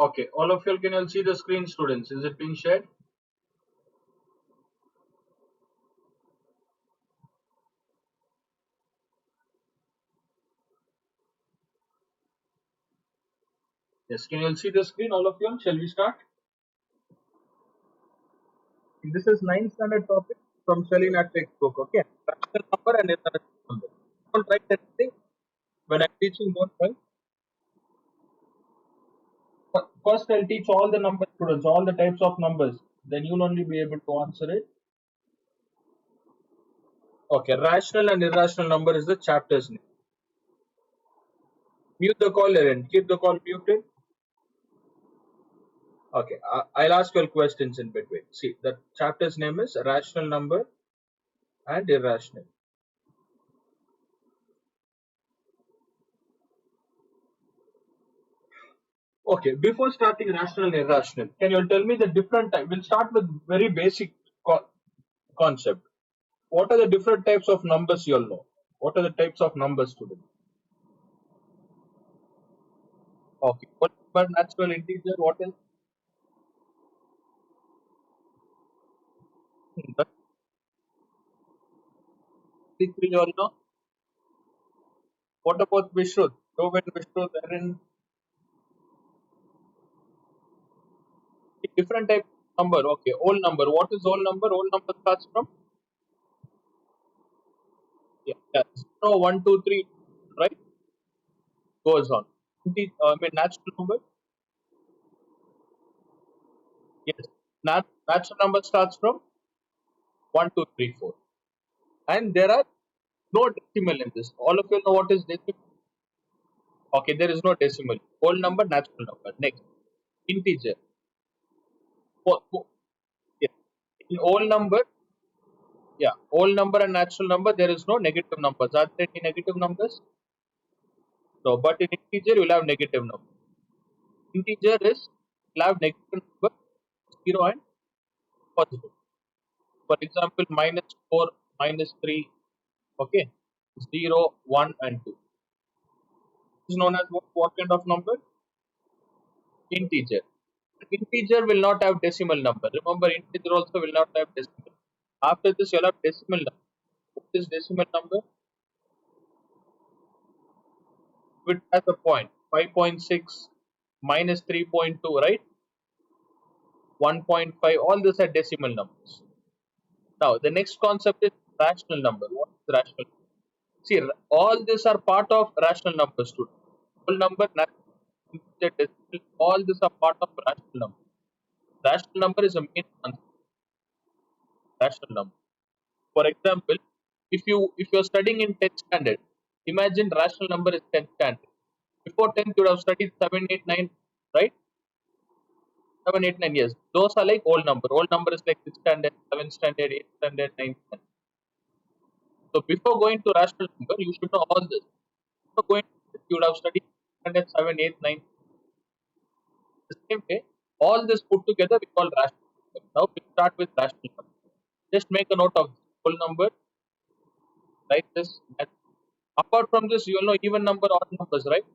Okay, all of you can all see the screen, students. Is it being shared? Yes, can you all see the screen, all of you? Shall we start? This is ninth standard topic from Selena textbook. Okay, rational number and irrational number. Don't write anything when I'm teaching. Don't write. First, I'll teach all the number students, all the types of numbers. Then you'll only be able to answer it. Okay, rational and irrational number is the chapter's name. Mute the call, Erin. Keep the call muted. Okay, I'll ask you questions in between. See, the chapter's name is rational number and irrational. Okay, before starting rational and irrational, can you tell me the different type? We'll start with very basic concept. What are the different types of numbers you all know? What are the types of numbers today? Okay, what about natural integer? What is the three you all know? What about Vishrut? Govind, Vishrut, Erin, different type of number. Okay, whole number. What is whole number? Whole number starts from yeah 0, 1, 2, 3, right? Goes on. I mean natural number. Yes, natural number starts from 1, 2, 3, 4, and there are no decimal in this. All of you know what is decimal? Okay, there is no decimal. Whole number, natural number. Next, integer. Yeah. In whole number, yeah, whole number and natural number, there is no negative numbers. Are there any negative numbers? No, but in integer, you will have negative number. Integer is will have negative number, 0 and positive. For example, -4, -3, okay, 0, 1, and 2. This is known as what kind of number? Integer. Integer will not have decimal number. Remember, integer also will not have decimal. After this, you'll have decimal number. What is decimal number? It has a point. 5.6 minus 3.2, right? 1.5. All these are decimal numbers. Now, the next concept is rational number. What is rational? See, all these are part of rational numbers too. Whole number, natural, integer, decimal, all these are part of rational number. Rational number is a main concept. Rational number. For example, if you're studying in 10th standard, imagine rational number is 10th standard. Before 10th, you would have studied 7, 8, 9, right? 7, 8, 9 years. Those are like old number. Old number is like 6th standard, 7th standard, 8th standard, 9th standard. So before going to rational number, you should know all this. Before going to this, you would have studied standard 7, 8, 9. The same way, all this put together we call rational number. Now we start with rational number. Just make a note of this. Whole number, write this. Apart from this, you will know even number, odd numbers, right?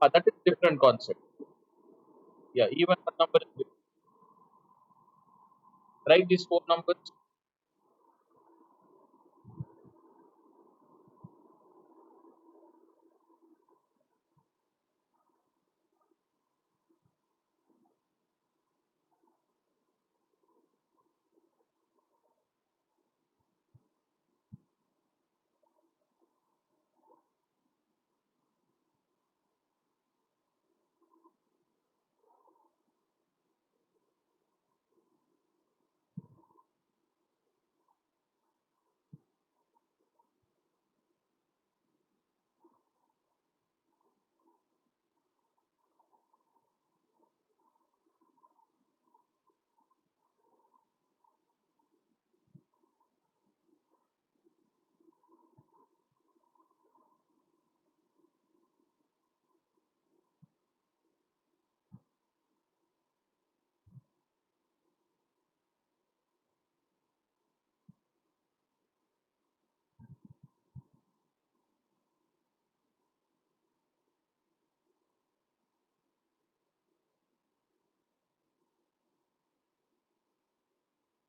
That is different concept. Yeah, even odd number is different. Write these four numbers.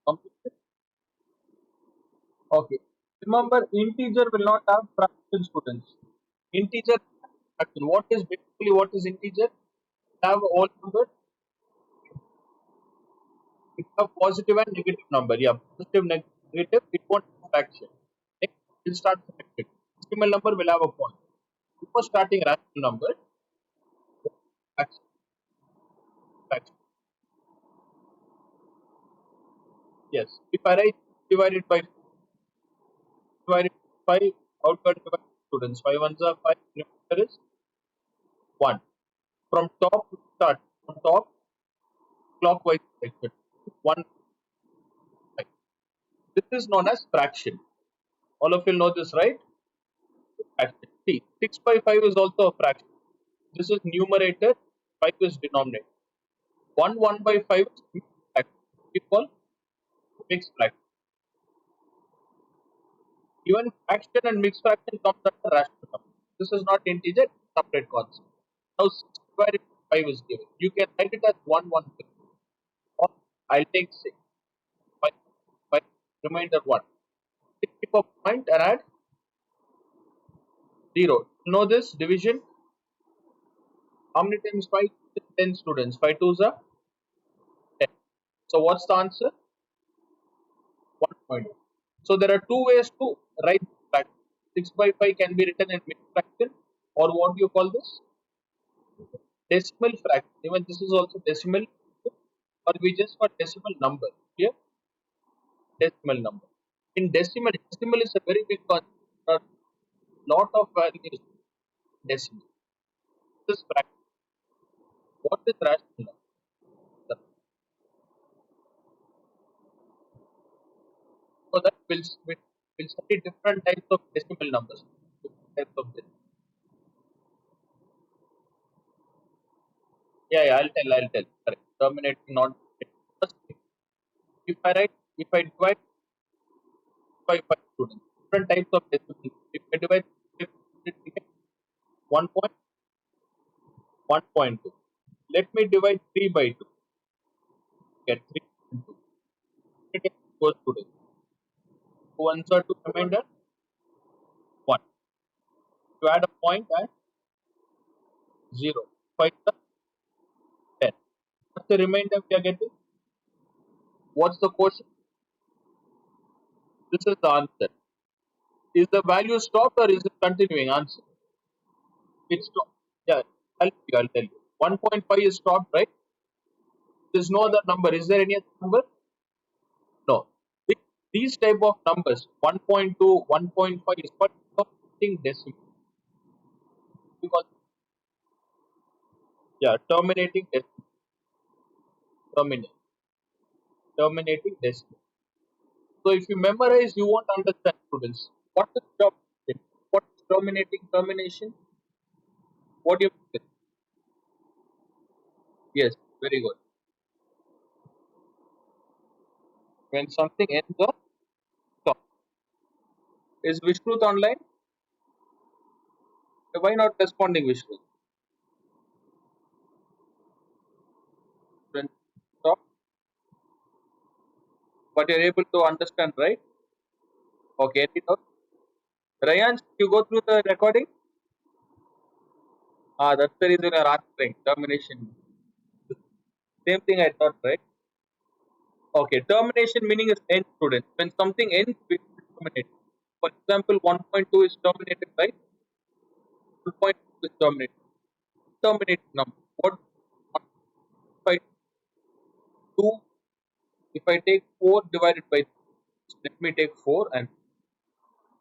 Completed? Okay. Remember, integer will not have fraction, students. Integer fraction. What is integer? Have a whole number. It have positive and negative number. Yeah, positive, negative. It won't have fraction. Next, we'll start fraction. Decimal number will have a point. Before starting rational number, fraction, fraction. Yes. If I write divided by 5, outward divide students. 5 ones are 5. Remainder is 1. From top we start. From top clockwise direction. 1 5. This is known as fraction. All of you know this, right? Fraction. See, 6 by 5 is also a fraction. This is numerator, 5 is denominator. 1 by 5 is mixed fraction. We call mixed fraction. Even fraction and mixed fraction comes under rational number. This is not integer, separate concept. Now 6 divided by 5 is given. You can write it as 1 or I'll take 6. 5, 5 remainder 1. Keep a point and add 0. Know this division? How many times 5? 10 students. 5 twos are 10. So what's the answer? 1 point. So there are two ways to write this fraction. 6 by 5 can be written in mixed fraction, or what do you call this? Decimal fraction. Even this is also decimal, or we just got decimal number. Here, decimal number. In decimal is a very big concept. There are lot of values. Decimal. This is fraction. What is rational number? So that we'll study different types of decimal numbers. Different types of this. I'll tell. Correct. Terminating, not first thing. If I divide by 5 students, different types of decimal. If I divide by 5, it becomes 1.1.2. Let me divide 3 by 2. Get 3 into 2. It goes to this. 2 ones are 2 remainder 1. To add a point and 0. 5 is 10. What's the remainder we are getting? What's the quotient? This is the answer. Is the value stopped or is it continuing? Answer. It's stopped. Yeah, I'll tell you. 1.5 is stopped, right? There's no other number. Is there any other number? No. These type of numbers, 1.2, 1.5 is called terminating decimal. Because, yeah, terminate, terminating decimal. So if you memorize, you won't understand, students. What is terminating? What is terminating termination? What do you think? Yes, very good. When something ends or stop. Is Vishnuth online? Why not responding, Vishnuth? When stop, but you're able to understand, right? Okay, any doubt? Ryan, you go through the recording? Ah, that's the reason you're answering. Termination. Same thing I thought, right? Okay, termination meaning is end, student. When something ends, we terminate. For example, 1.2 is terminated, right? 1.2 is terminated. Terminate number. What? If I do, if I take 4 divided by 3, let me take 4 and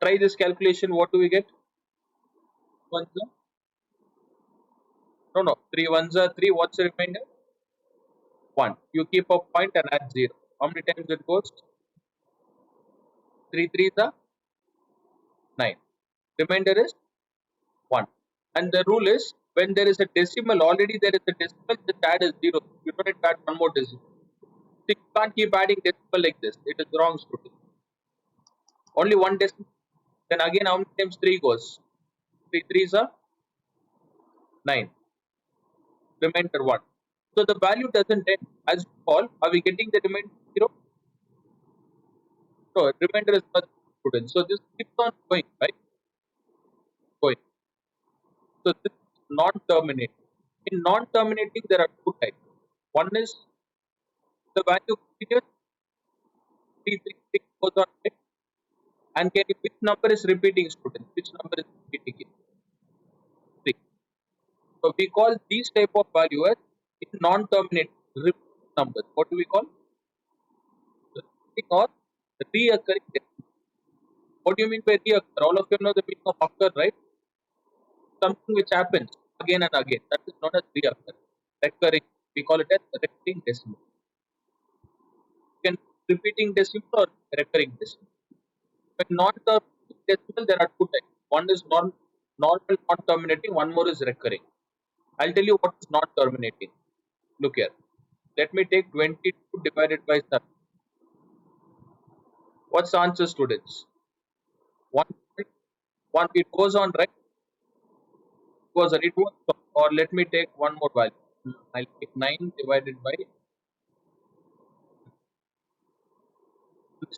try this calculation. What do we get? Ones are, no, 3 ones are 3. What's the remainder? 1. You keep a point and add 0. How many times it goes? 3 threes are 9. Remainder is 1. And the rule is when there is a decimal, already there is a decimal, just add a 0. You don't need to add one more decimal. So you can't keep adding decimal like this. It is wrong, student. Only one decimal. Then again, how many times 3 goes? 3 threes are 9. Remainder 1. So the value doesn't end. As we call, are we getting the remainder 0? So remainder is not students. So this keeps on going, right? Going. So this is non-terminating. In non-terminating, there are two types. One is the value continues, 3 goes on, right? And can you, which number is repeating, students? Which number is repeating it? 3. So we call these type of value as in non-terminating repeating numbers. What do we call? Repeating or reoccurring decimal. What do you mean by reoccur? All of you know the meaning of occur, right? Something which happens again and again. That is known as reoccur. Recurring. We call it as recurring decimal. You can repeating decimal or recurring decimal. When non-terminating decimal, there are two types. One is normal non-terminating. One more is recurring. I'll tell you what is non-terminating. Look here. Let me take 22 divided by 7. What's the answer, students? 1. 1. It goes on, right? Goes on. It won't stop. Or let me take one more value. I'll take 9 divided by.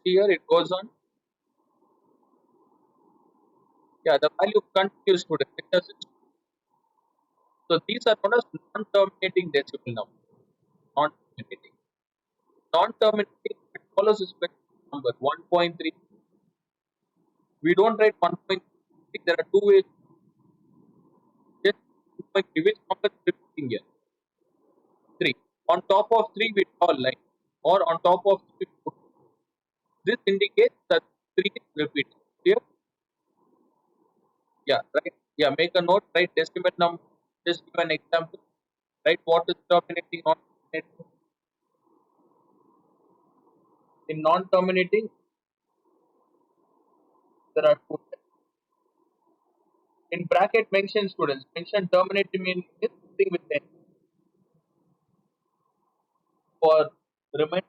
See here, it goes on. Yeah, the value continues, students. It doesn't. So these are known as non-terminating decimal number. Non-terminating. Non-terminating, it follows a specific number, 1.3. We don't write 1.3. There are two ways. Just 1.3. Which number is repeating here? 3. On top of 3, we draw a line. Or on top of 3, we put. This indicates that 3 is repeating. Here, yeah, right. Yeah, make a note, write decimal number. Just give an example. Write what is terminating, non-terminating. In non-terminating, there are two types. In bracket, mention, students. Mention terminating means something with n. For remind,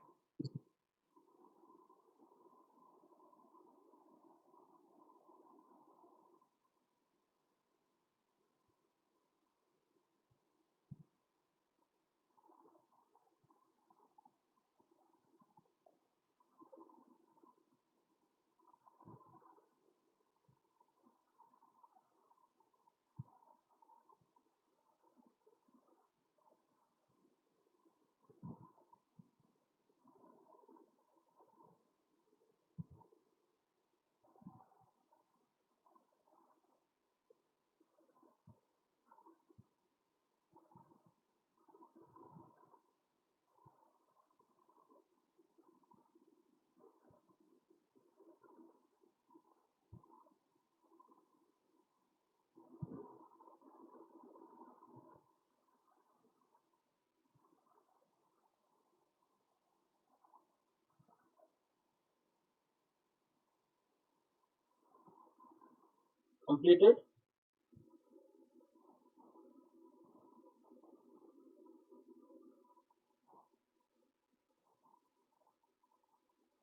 completed.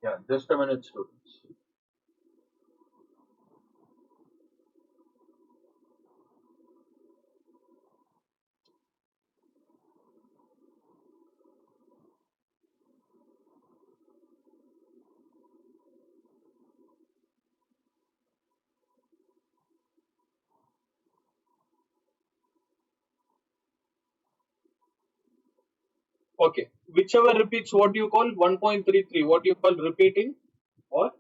Yeah, just a minute, students. Okay. Whichever repeats, what you call 1.33, what you call repeating or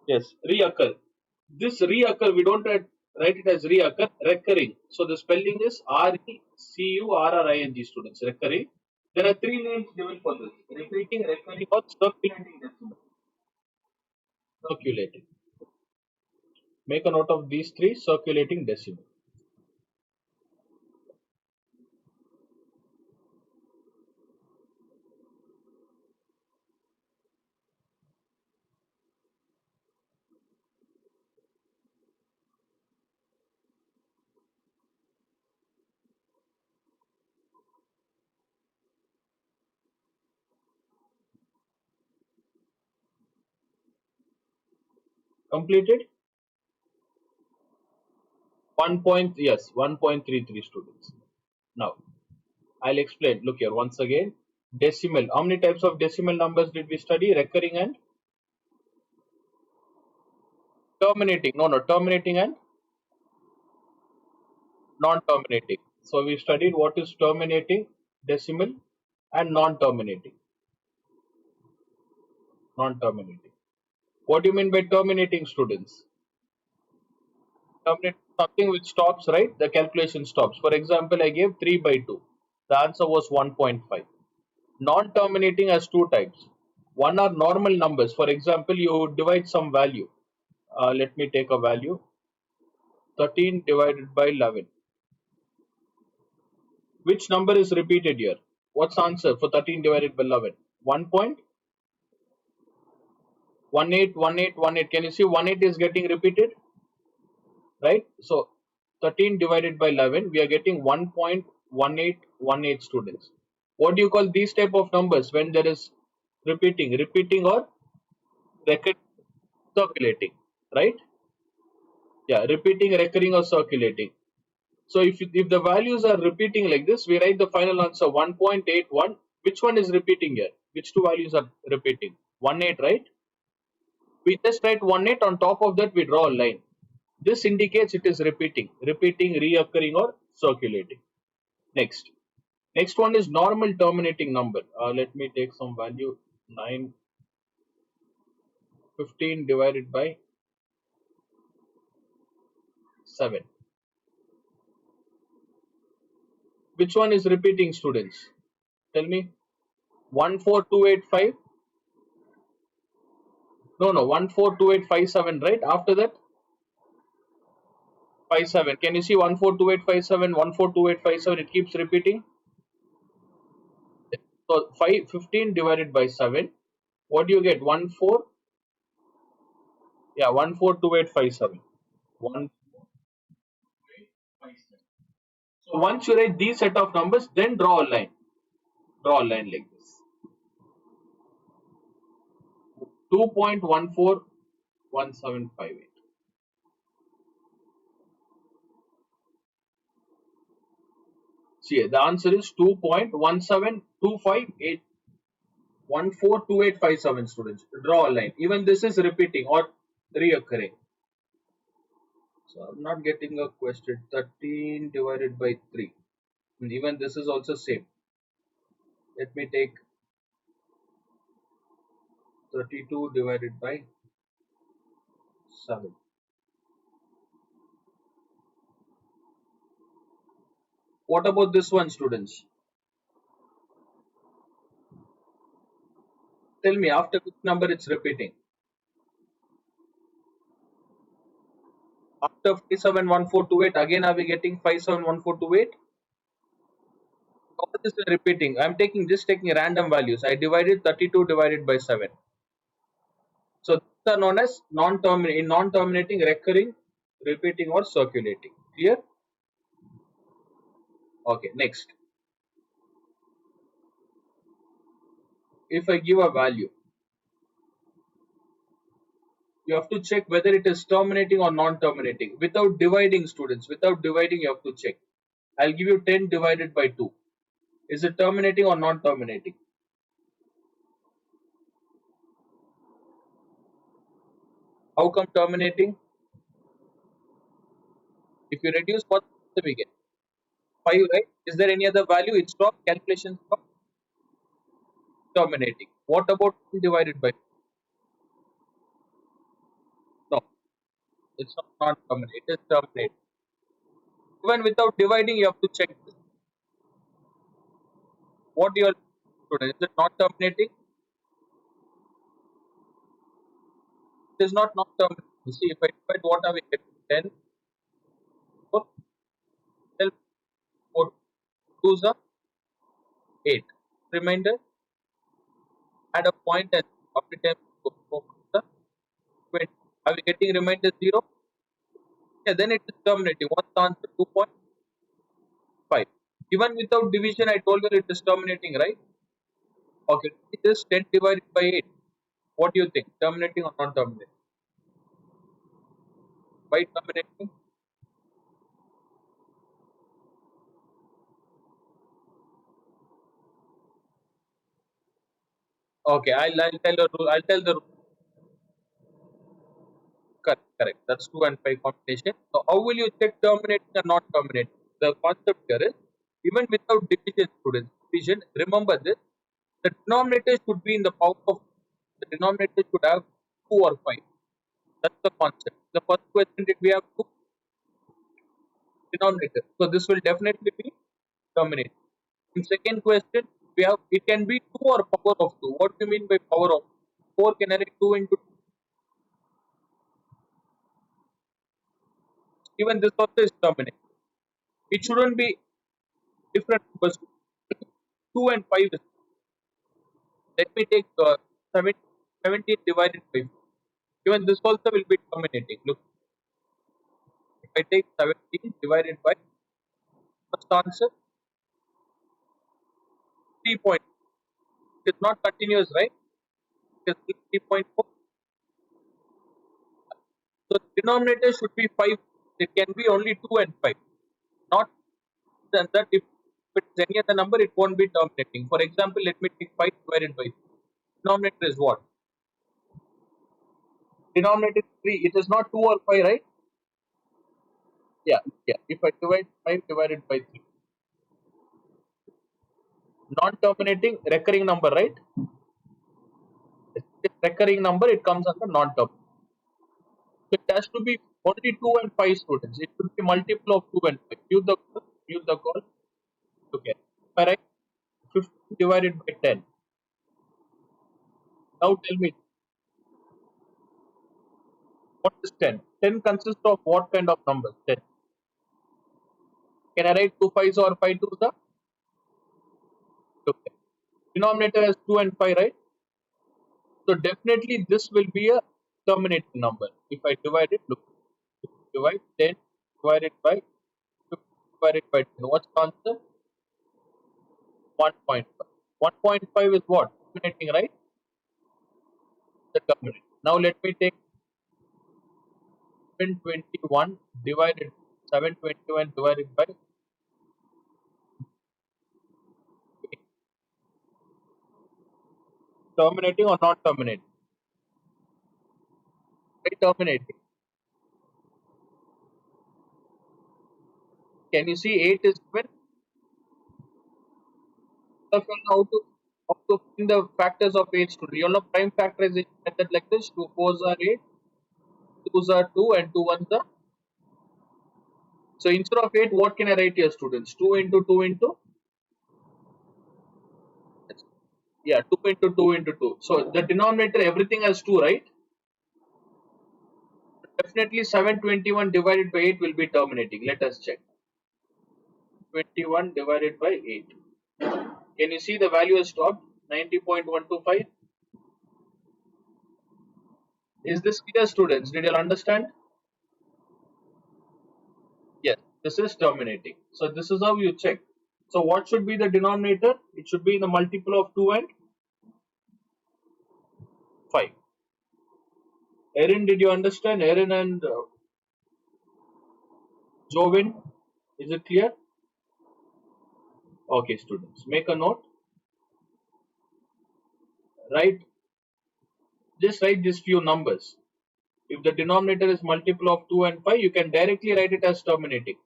yes, reoccur. This reoccur, we don't write it as reoccur, recurring. So the spelling is RECURRING, students, recurring. There are three names given for this: repeating, recurring, or circulating decimal. Circulating. Make a note of these three: circulating decimal. Completed? 1 point, yes, 1.33, students. Now, I'll explain. Look here once again. Decimal. How many types of decimal numbers did we study? Recurring and terminating. No, no, terminating and non-terminating. So we studied what is terminating, decimal, and non-terminating. Non-terminating. What do you mean by terminating, students? Terminate something which stops, right? The calculation stops. For example, I gave 3 by 2. The answer was 1.5. Non-terminating has two types. One are normal numbers. For example, you divide some value. Let me take a value. 13 divided by 11. Which number is repeated here? What's the answer for 13 divided by 11? 1.181818. Can you see 18 is getting repeated? Right? So 13 divided by 11, we are getting 1.1818, students. What do you call these type of numbers when there is repeating or circulating, right? Yeah, repeating, recurring, or circulating. So if the values are repeating like this, we write the final answer 1.81. Which one is repeating here? Which two values are repeating? 18, right? We just write 18. On top of that, we draw a line. This indicates it is repeating, reoccurring, or circulating. Next one is normal terminating number. Let me take some value. 9, 15 divided by 7. Which one is repeating, students? Tell me. 14285. No, 142857, right? After that, 57. Can you see 142857, 142857? It keeps repeating. So 15 divided by 7. What do you get? 14. Yeah, 142857. 142857. So once you write these set of numbers, then draw a line. Draw a line like this. 2.141758. See, the answer is 2.17258. 142857, students. Draw a line. Even this is repeating or reoccurring. So I'm not getting a question. 13 divided by 3. And even this is also same. Let me take 32 divided by 7. What about this one, students? Tell me, after which number it's repeating? After 571428, again are we getting 571428? All this is repeating. I'm just taking random values. I divided 32 divided by 7. So these are known as non-terminating, recurring, repeating, or circulating. Clear? Okay, next. If I give a value, you have to check whether it is terminating or non-terminating. Without dividing, students, without dividing, you have to check. I'll give you 10 divided by 2. Is it terminating or non-terminating? How come terminating? If you reduce, what do we get? 5, right? Is there any other value? It stops, calculation stops, terminating. What about 10 divided by 2? No, it's not non-terminating. It is terminating. Even without dividing, you have to check this. What you are student? Is it not terminating? It is not terminating. You see, if I divide, what are we getting? 10, 4, 12, 4, 2 are 8. Remainder, add a point and after 10, 4, 20. Are we getting remainder 0? Yeah, then it is terminating. What's the answer? 2.5. Even without division, I told you it is terminating, right? Okay, it is 10 divided by 8. What do you think? Terminating or non terminating? Why terminating? Okay, I'll tell the rule. I'll tell the rule. Correct, correct. That's 2 and 5 combination. So how will you check terminating and not terminating? The concept here is even without division, students, division, remember this, the denominator should be in the power of, the denominator should have 2 or 5. That's the concept. The first question, did we have 2 denominator? So this will definitely be terminated. In second question, we have, it can be 2 or power of 2. What do you mean by power of 4? Can I write 2 into 2? Even this also is terminated. It shouldn't be different numbers. 2 and 5 is, let me take 17 divided by 4. Even this also will be terminating. Look, if I take 17 divided by first answer 3 point. It is not continuous, right? It is 3.4. So the denominator should be 5. It can be only 2 and 5. Not than that, if it's any other number, it won't be terminating. For example, let me take 5 divided by 3. Denominator is what? Denominator is 3. It is not 2 or 5, right? Yeah, yeah. If I divide 5 divided by 3. Non-terminating recurring number, right? If it's recurring number, it comes under non-terminating. So it has to be only 2 and 5 students. It should be multiple of 2 and 5. Use the call. Okay. If I write 15 divided by 10. Now tell me, what is 10? 10 consists of what kind of numbers? 10. Can I write 2 5s or 5 2s? Okay. Denominator has 2 and 5, right? So definitely this will be a terminating number. If I divide it, look, divide 10 divided by 50 divided by 10. What's the answer? 1.5. 1.5 is what? Terminating, right? The terminating. Now let me take 721 divided 721 divided by 8. Terminating or not terminating? Right, terminating. Can you see 8 is given? How to find the factors of 8 student? You know prime factorization method like this: 2 4s are 8, 2s are 2, and 2 1s are. So instead of 8, what can I write here, students? 2 into 2 into, yeah, 2 into 2 into 2. So the denominator, everything has 2, right? Definitely 721 divided by 8 will be terminating. Let us check. 21 divided by 8. Can you see the value has stopped? 90.125. Is this clear, students? Did you understand? Yes, this is terminating. So this is how you check. So what should be the denominator? It should be in the multiple of 2 and 5. Erin, did you understand? Erin and Jovin, is it clear? Okay, students, make a note. Write, just write these few numbers. If the denominator is multiple of 2 and 5, you can directly write it as terminating.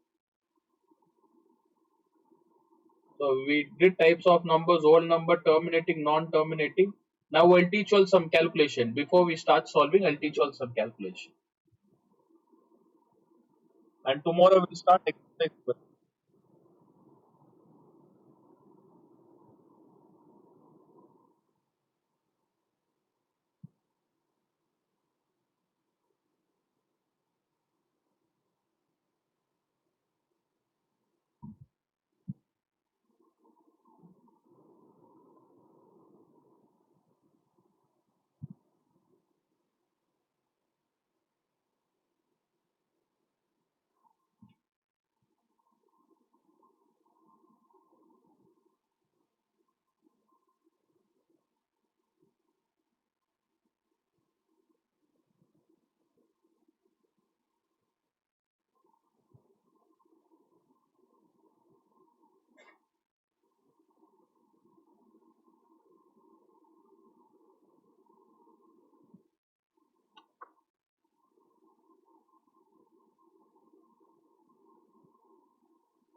So we did types of numbers: whole number, terminating, non-terminating. Now I'll teach you all some calculation. Before we start solving, I'll teach you all some calculation. And tomorrow we'll start exercise 12.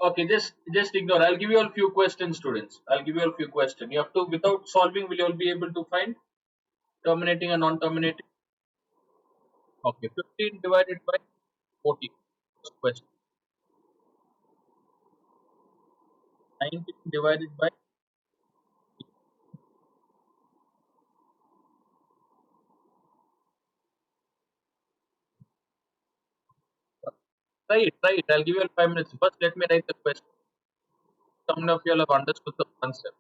Okay, just ignore. I'll give you a few questions, students. I'll give you a few questions. You have to, without solving, will you all be able to find terminating and non-terminating? Okay, 15 divided by 40. First question. 19 divided by, try it. I'll give you 5 minutes. First, let me write the question. Some of you all have understood the concept.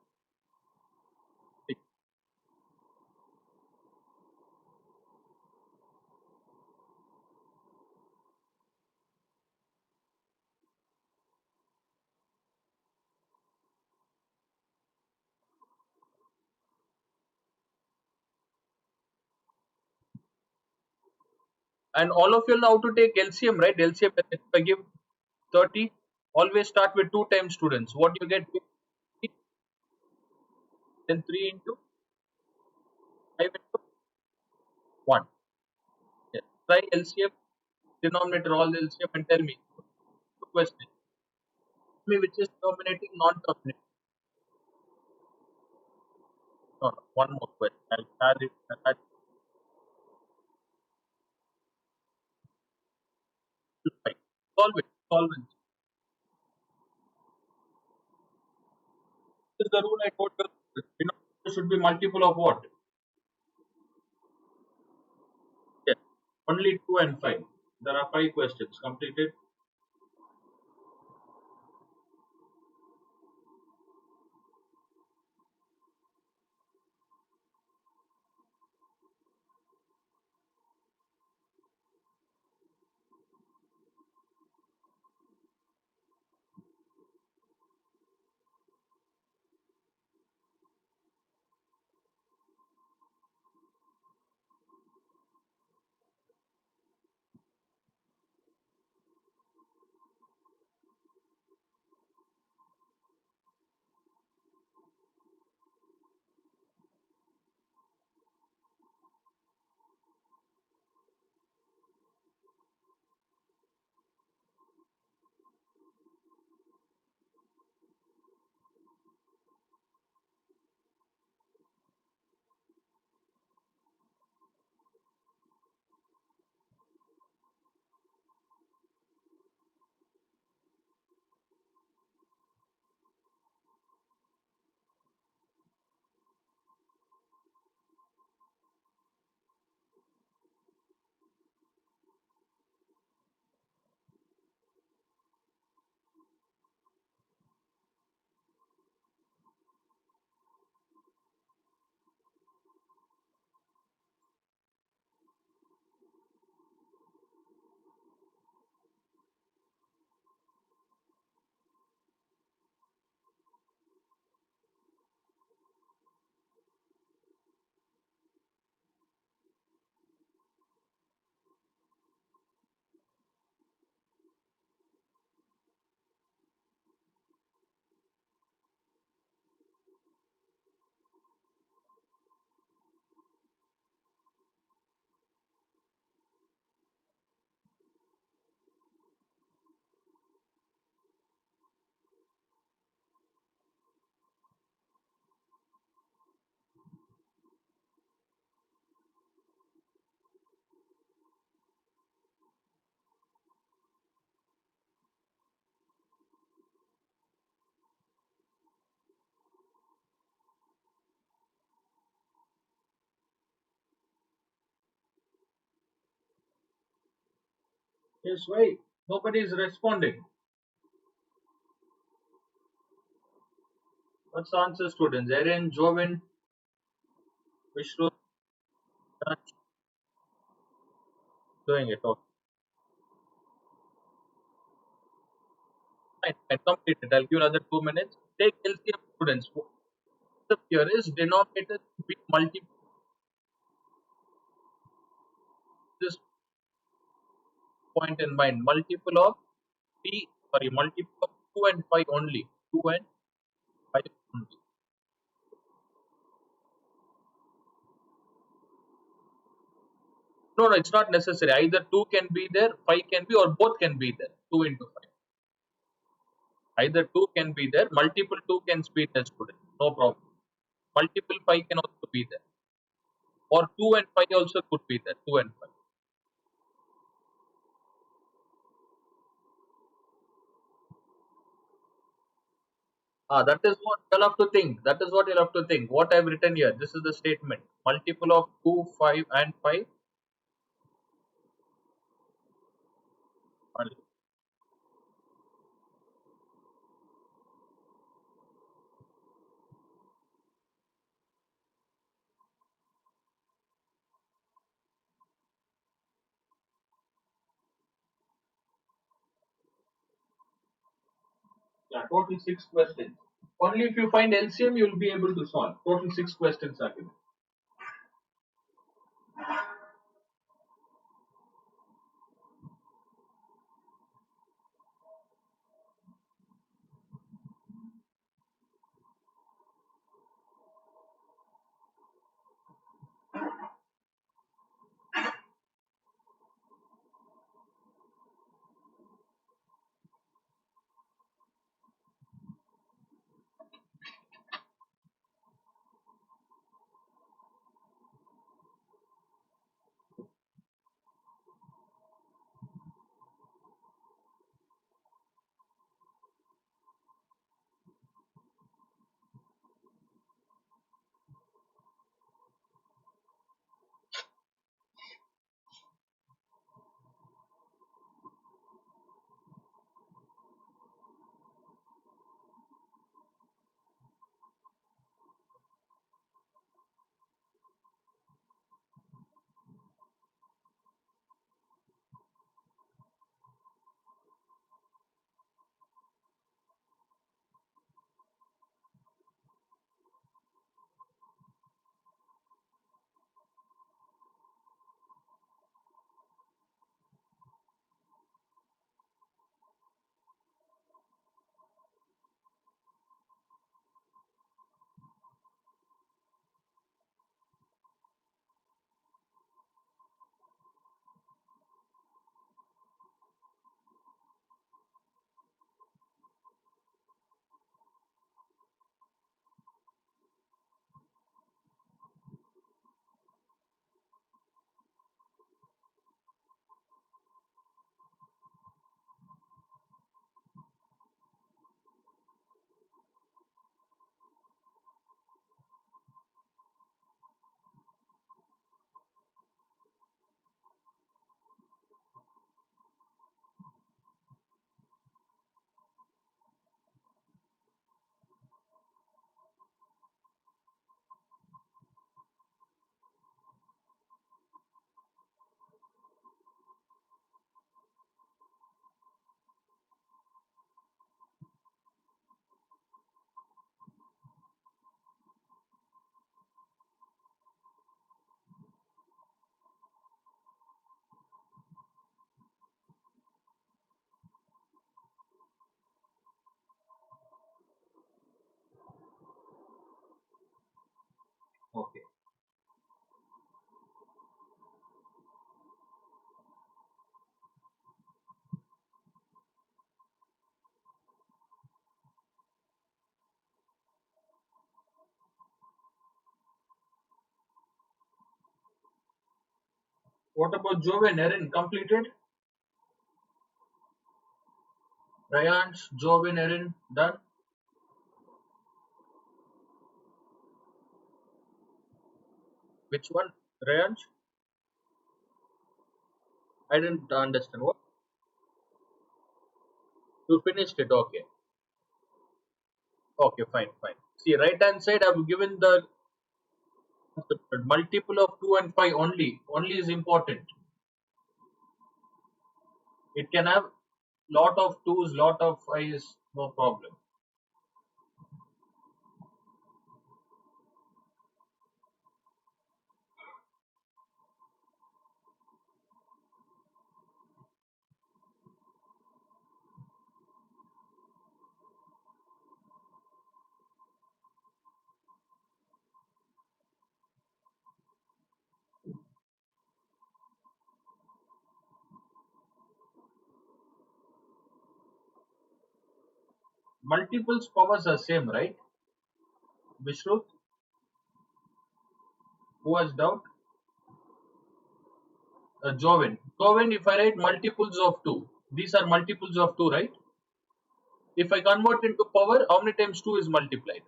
And all of you know how to take LCM, right? LCM, if I give 30, always start with 2 times, students. What you get? Then 3 into 5 into 1. Yes. Try LCM, denominator, all the LCM, and tell me. Two questions. Tell me which is terminating, non-terminating. No, no, one more question. I'll add it. I'll add it. Fine. Solve it. Solve it. This is the rule I told you. Denominator should be multiple of what? Yes. Only 2 and 5. There are 5 questions. Completed. Yes, why? Nobody is responding. What's the answer, students? Erin, Jovin, Vishnu, doing it. Okay. Fine, I complete it. I'll give you another 2 minutes. Take LCM, students. The here is denominator be multiple. This point in mind. Multiple of multiple of 2 and 5 only. 2 and 5 only. No, no, it's not necessary. Either 2 can be there, 5 can be, or both can be there. 2 into 5. Either 2 can be there, multiple 2 can be there, student. No problem. Multiple 5 can also be there. Or 2 and 5 also could be there. 2 and 5. That is what you'll have to think. That is what you'll have to think. What I've written here. This is the statement. Multiple of 2, 5 and 5. Yeah, total 6 questions. Only if you find LCM, you'll be able to solve. Total 6 questions are given. Okay. What about Jove and Erin? Completed? Ryan's, Jove and Erin done? Which one? Ryan's? I didn't understand. What? You finished it. Okay. Okay, fine, fine. See, right hand side, I've given the multiple of 2 and 5 only. Only is important. It can have lot of 2's, lot of 5's, no problem. multiples powers are same, right? Vishru, who has doubt? Joven. Joven, if I write multiples of 2, these are multiples of 2, right? If I convert into power, how many times 2 is multiplied?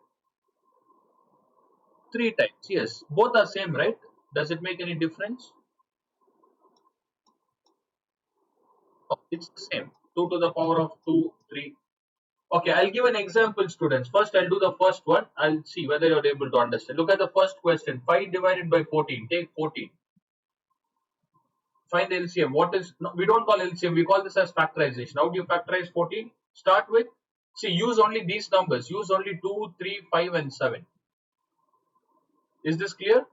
3 times, yes. Both are same, right? Does it make any difference? Oh, it's the same. 2 to the power of 2, 3. Okay, I'll give an example, students. First, I'll do the first one. I'll see whether you're able to understand. Look at the first question. 5 divided by 14. Take 14. Find the LCM. What is, no, we don't call LCM. We call this as factorization. How do you factorize 14? Start with, see, use only these numbers. Use only 2, 3, 5 and 7. Is this clear?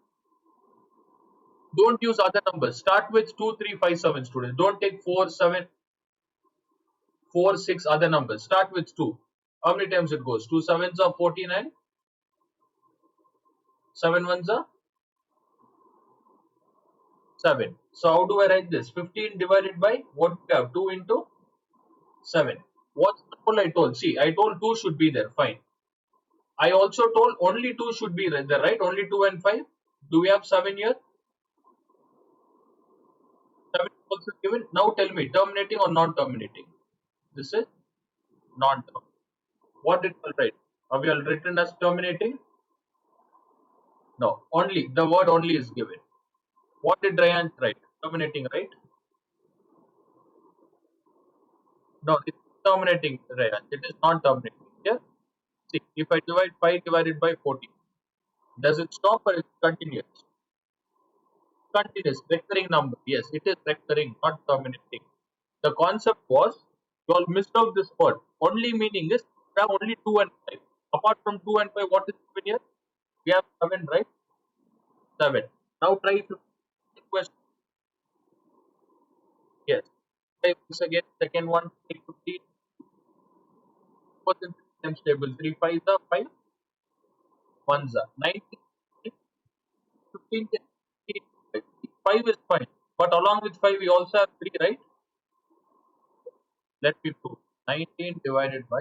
Don't use other numbers. Start with 2, 3, 5, 7, students. Don't take 4, 7, 4, 6 other numbers. Start with 2. How many times it goes? 2 sevens are 14 and 7 ones are 7. So how do I write this? 15 divided by what we have? 2 into 7. What's the rule I told? See, I told 2 should be there. Fine. I also told only 2 should be there, right? Only 2 and 5. Do we have 7 here? 7 is also given. Now tell me, terminating or non-terminating? This is non-terminating. What did I write? Have you all written as terminating? No. Only. The word only is given. What did Ryan write? Terminating, right? No, it's terminating, Ryan. It is not terminating. Here, see, if I divide 5 divided by 14, does it stop or is it continuous? Continuous, recurring number. Yes, it is recurring, not terminating. The concept was, you all missed out this word. Only meaning is, we have only 2 and 5. Apart from 2 and 5, what is given here? We have 7, right? 7. Now try 15 question. Yes. Try once again, second one, take 15. What's in times table? 3 5 are 5. 1s are 19. 15, 5 is fine. But along with 5, we also have 3, right? Let me prove. 19 divided by,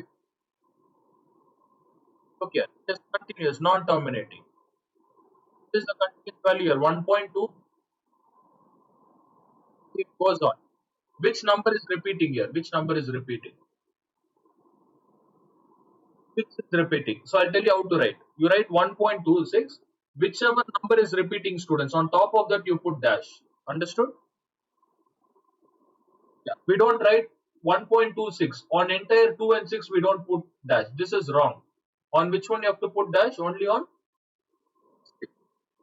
okay, it is continuous, non-terminating. This is the continuous value here, 1.2. It goes on. Which number is repeating here? Which number is repeating? 6 is repeating. So I'll tell you how to write. You write 1.26. Whichever number is repeating, students, on top of that you put dash. Understood? Yeah. We don't write 1.26. On entire 2 and 6, we don't put dash. This is wrong. On which one you have to put dash? Only on 6.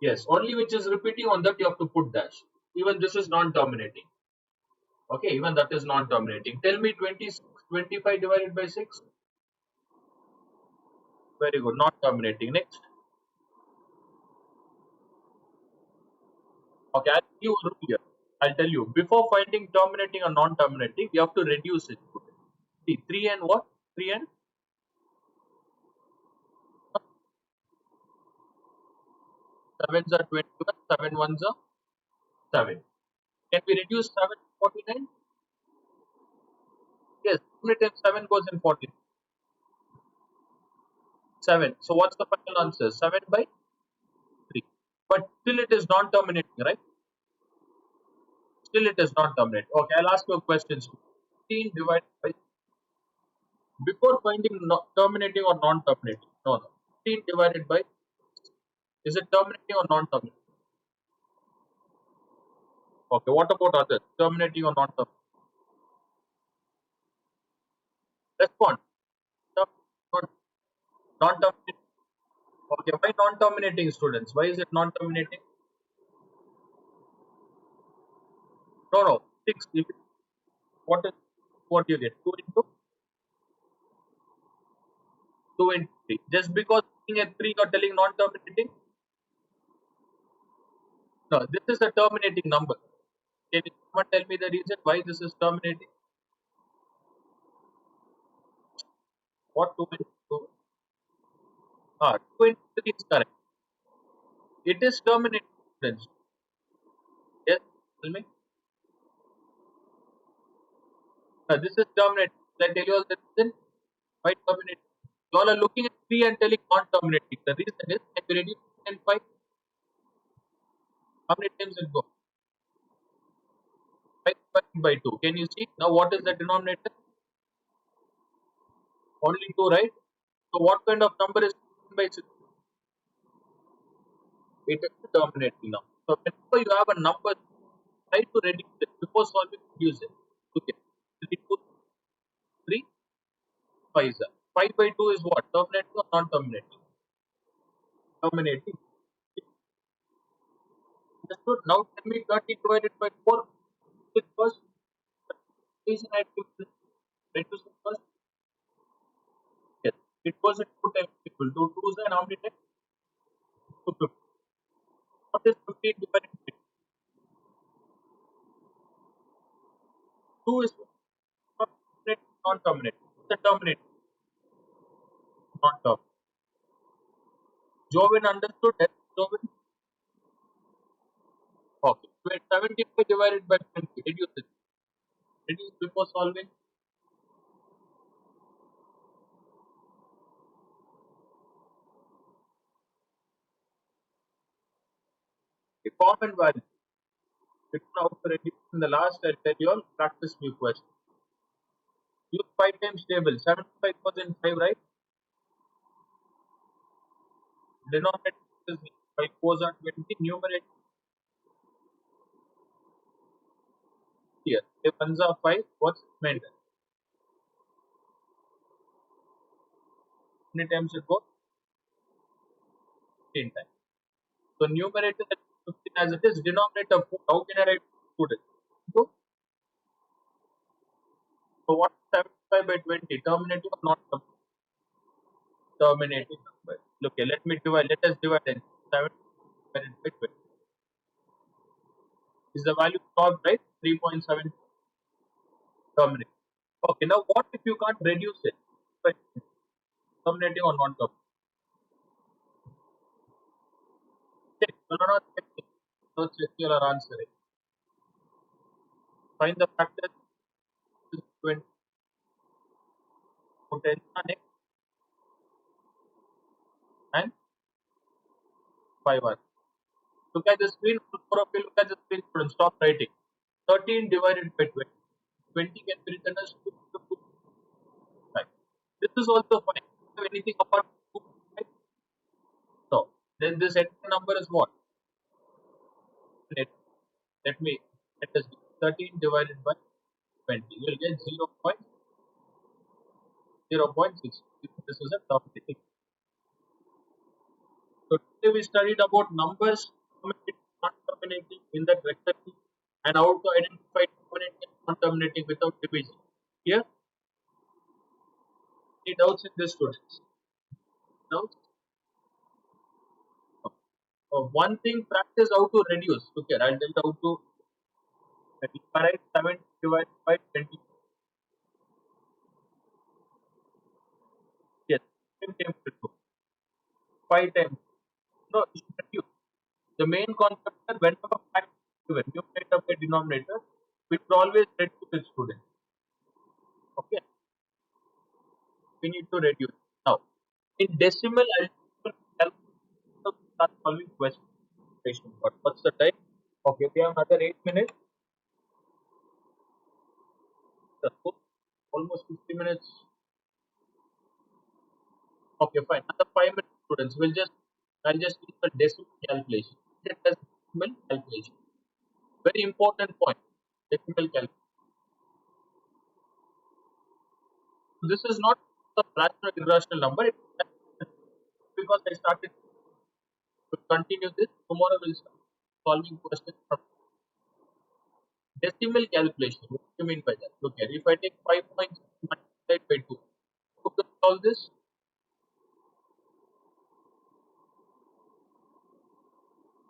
Yes, only which is repeating, on that you have to put dash. Even this is non-terminating. Okay, even that is non-terminating. Tell me 25 divided by 6. Very good, not terminating. Next. Okay, I'll give you a rule here. I'll tell you. Before finding terminating or non-terminating, you have to reduce it. See, 3 and what? 3 and 7s are 21, 7 ones are 7. Can we reduce 7 to 49? Yes, how many times 7 goes in 49? 7. So what's the final answer? 7 by 3. But still it is non-terminating, right? Still it is non-terminating. Okay, I'll ask you a question. 15 divided by, before finding terminating or non-terminating. No, no. 15 divided by, is it terminating or non-terminating? Okay, what about others? Terminating or non-terminating? Respond. Non-terminating. Okay, why non-terminating, students? Why is it non-terminating? No, no. 6. What is, what you get? 2 into 2 into 3. Just because being at 3 you're telling non-terminating? No, this is a terminating number. Can you someone tell me the reason why this is terminating? What 2 into 2? 2 into 3 is correct. It is terminating, students. Yes, tell me. This is terminating. Did I tell you all the reason why terminating? You all are looking at 3 and telling non-terminating. The reason is when you reduce 3 and 5, how many times it go? 5 divided by 2. Can you see? Now what is the denominator? Only 2, right? So what kind of number is 15 by 6? It is the terminating number. So whenever you have a number, try to reduce it before solving. Reduce it. Okay. 3, 2, 3, 5 is 5 by 2 is what? Terminating or non-terminating? Terminating. Understood? Now tell me 30 divided by 4. It was reason I took this. Reduce it first. Yes. It was a 2 times equal to 2 is an how many times? 250. What is 15 divided by 2 is non-terminating. It's a terminating, non-term. Jovin understood that. Jovin. Okay. So it's 75 divided by 20. Reduce it. Reduce before solving. The common value. It's now reduce in the last. I'll tell you all. Practice few questions. Use 5 times table. 75% 5, right? Denominator is 5 4s are 20. Numerator here. If 1s are 5, what's meant? How many times it goes? 15 times. So numerator is 15 as it is. Denominator 4. How can I write 2? So what is 75 by 20? Terminating or not terminating number? Okay, let me divide. Let us divide it. 7 divided by 20. Is the value solved, right? 3.7 terminating. Okay, now what if you can't reduce it? By terminating or non terminating? Check. No, no, no, check. So check your answer. Find the factors. 20 10 and 5 are. Look at the screen. Four of you look at the screen. Students, stop writing. 13 divided by 20. 20 can be written as 2 to 5. This is also fine. If anything apart from 2 to 5. So then this entire number is what? Let, let me let us do 13 divided by 20. You will get 0.6. This is a terminating. So today we studied about numbers terminating, non-terminating in that vector key and how to identify terminating and non-terminating without division. Here, any doubts in this, students? Doubts? One thing, practice how to reduce. Okay, I'll tell you how to write 7 divided by 20. Yes, 10 times 2. 5 times. No, you should reduce. The main concept is whenever fact is given, numerator by denominator, we should always reduce it, student. Okay, we need to reduce. Now, in decimal, I'll start solving questions. But what's the time? Okay, we have another 8 minutes. Almost 50 minutes. Okay, fine. Another 5 minutes, students. I'll just use the decimal calculation. Decimal calculation. Very important point. Decimal calculation. This is not a rational irrational number. Because I started to continue this. Tomorrow we'll start solving questions from decimal calculation. What do you mean by that? Look here. If I take 5 points multiplied by 2, you can solve this.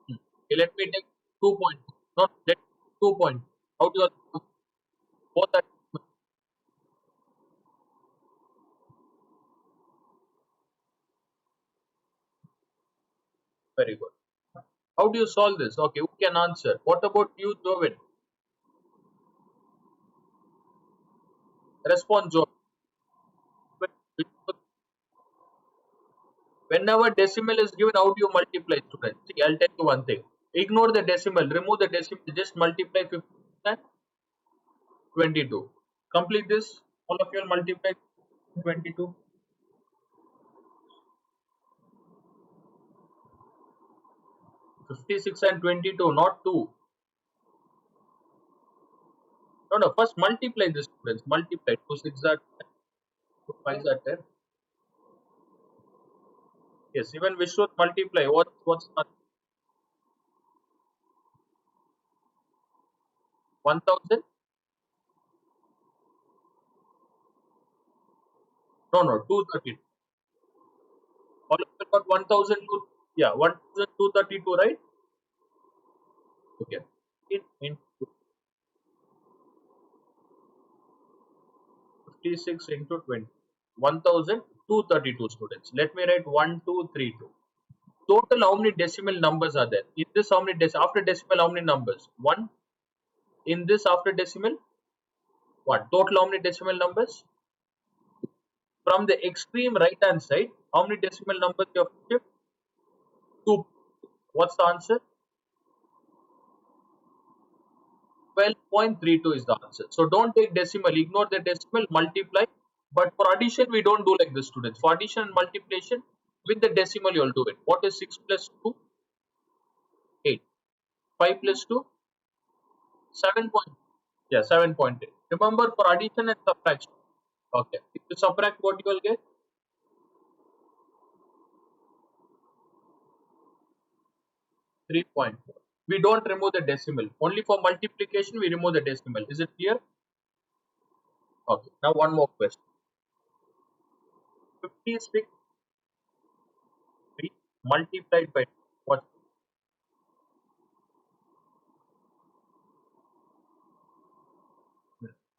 Okay, let me take 2 points. Not let 2 points. How do you both are very good. How do you solve this? Okay, who can answer? What about you, Jovin? Respond, Jovin. Whenever decimal is given, how do you multiply, students? See, I'll tell you one thing. Ignore the decimal, remove the decimal, just multiply 50 and 22. Complete this. All of you will multiply 22. 56 and 22, not 2. No, no, first multiply this, students. Multiply. 2 6 are 10, 2 5 are 10. Yes, even we should multiply. What's 1000? No, no, 232. All of you got 1002. Yeah, 1232, right? Okay. Into 56 into 20. 1232, students. Let me write 1232. Total, how many decimal numbers are there? In this, how many after decimal, how many numbers? 1. In this, after decimal, 1. Total, how many decimal numbers? From the extreme right hand side, how many decimal numbers you have to shift? 2. What's the answer? 12.32 is the answer. So don't take decimal, ignore the decimal, multiply. But for addition, we don't do like this, students. For addition and multiplication, with the decimal, you'll do it. What is 6 plus 2? 8. 5 plus 2? 7 point. Yeah, 7.8. Remember, for addition and subtraction. Okay. If you subtract, what you will get? 3.4. We don't remove the decimal. Only for multiplication, we remove the decimal. Is it clear? Okay. Now, one more question. 56 multiplied by what?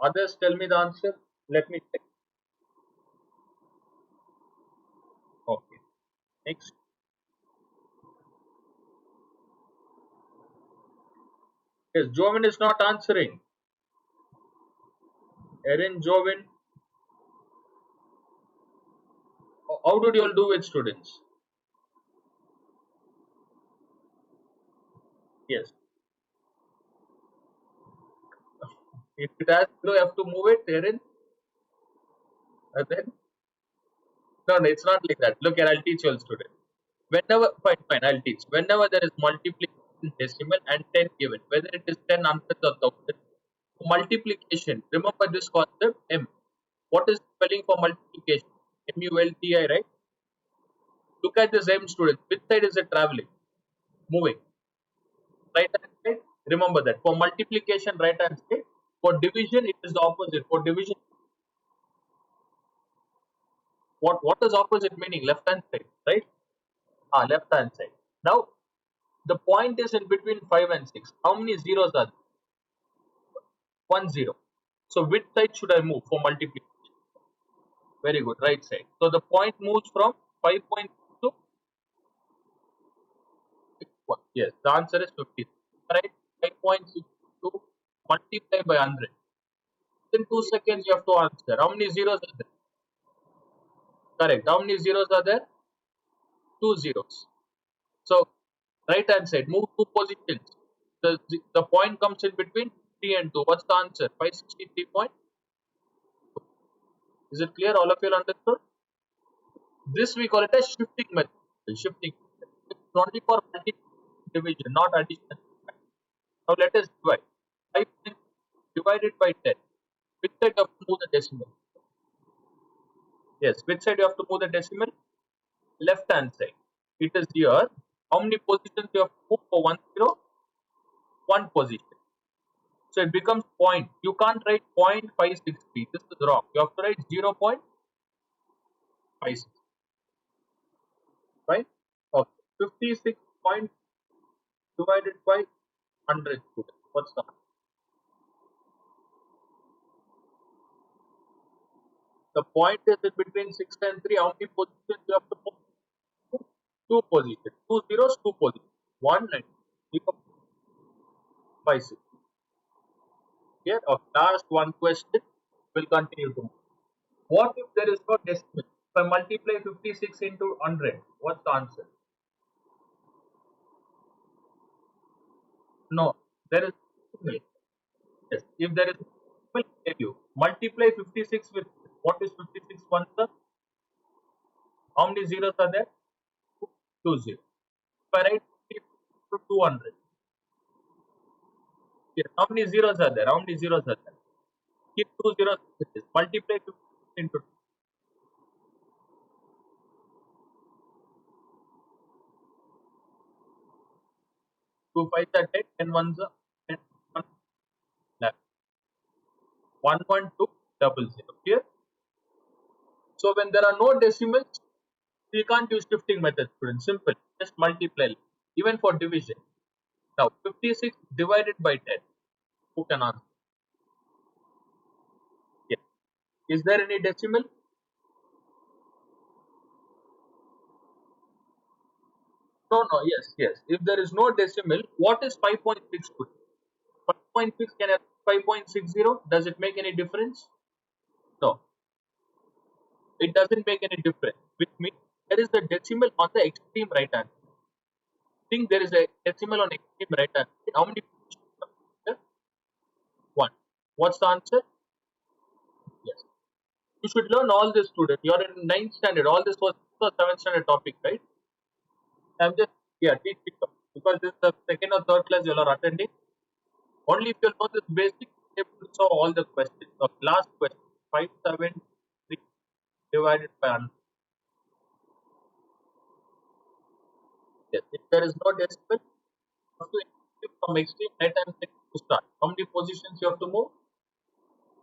Others tell me the answer. Let me check. Okay. Next. Yes, Jovin is not answering. Erin, Jovin, how did you all do it, students? Yes. If it has zero, you have to move it, Erin. And then no, no, it's not like that. Look here, I'll teach you all, students. Whenever, fine, I'll teach. Whenever there is multiplication decimal and 10 given, whether it is 10 hundredths or thousand, multiplication, remember this concept, M. What is spelling for multiplication? MULTI, right? Look at this M, students. Which side is it traveling? Moving. Right hand side? Remember that. For multiplication, right hand side. For division, it is the opposite. For division, what is opposite meaning? Left hand side, right? Left hand side. Now, the point is in between 5 and 6. How many zeros are there? 1 0. So which side should I move for multiplication? Very good, right side. So the point moves from 5.6 to 6. Yes, the answer is 50. Right, 5.6 to multiply by 100. In 2 seconds you have to answer. How many zeros are there? Correct. How many zeros are there? 2 zeros. So right hand side, move 2 positions. The point comes in between 3 and 2. What's the answer? 563 point. Is it clear? All of you understood? This we call it a shifting method. Shifting. It's only for multiplication division, not addition. Now let us divide. 5 divided by 10. Which side you have to move the decimal? Yes, which side you have to move the decimal? Left hand side. It is here. How many positions you have to move for 1 0? One position. So it becomes point. You can't write 0.563. This is wrong. You have to write 0.56. Right? Okay. 56 point divided by 100. What's the answer? The point is in between 6 and 3. How many positions you have to move? Two positions. Two zeros, two positions. 1 and 0 by 6. Here, of last one question. We'll continue tomorrow. What if there is no decimal? If I multiply 56 into 100, what's the answer? No, there is decimal. Yes, if there is decimal, I'll tell you. Multiply 56 with what is 56 ones? How many zeros are there? Two zeros. If I write 56 to 200, yes, how many zeros are there? How many zeros are there? Keep two zeros. Multiply 56 into 2 5s are 10, 10 ones are 10, 11200. Here, so when there are no decimals, we can't use shifting method, students. Simple, just multiply. Even for division. Now 56 divided by 10. Who can answer? Yes. Is there any decimal? No, no. Yes, yes. If there is no decimal, what is 5.6? 5.6 can have 5.60. Does it make any difference? No, it doesn't make any difference. Which means there is the decimal on the extreme right hand. Think there is a decimal on extreme right hand. How many positions are there? One. What's the answer? Yes. You should learn all this, student. You are in ninth standard. All this was the seventh standard topic, right? I'm just teaching you because this is the second or third class you are attending. Only if you know this basic, you able to solve all the questions. The last question, 573 divided by 100. Yes. If there is no decimal, you have to increase from extreme right hand side to start. How many positions you have to move?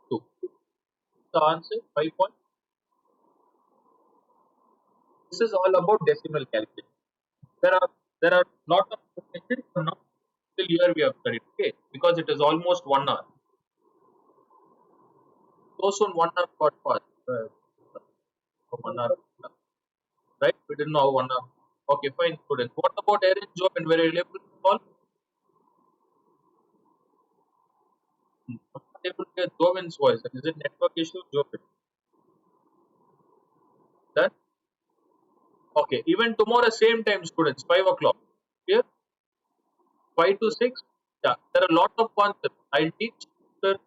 Two. The answer 5 point. This is all about decimal calculation. There are lot of questions for now till here we have studied. Okay, because it is almost 1 hour. So soon 1 hour got passed. 1 hour, right? We didn't know 1 hour. Okay, fine, students. What about Aaron job and were you able to solve? I'm not able to hear Jovin's voice. Is it network issue? Jovin. Done? Okay. Even tomorrow, same time, students, 5 o'clock. Here, 5 to 6. Yeah, there are a lot of concepts. I'll teach. Sir,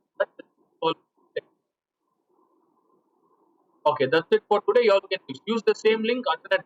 okay, that's it for today. You all can use the same link. After that,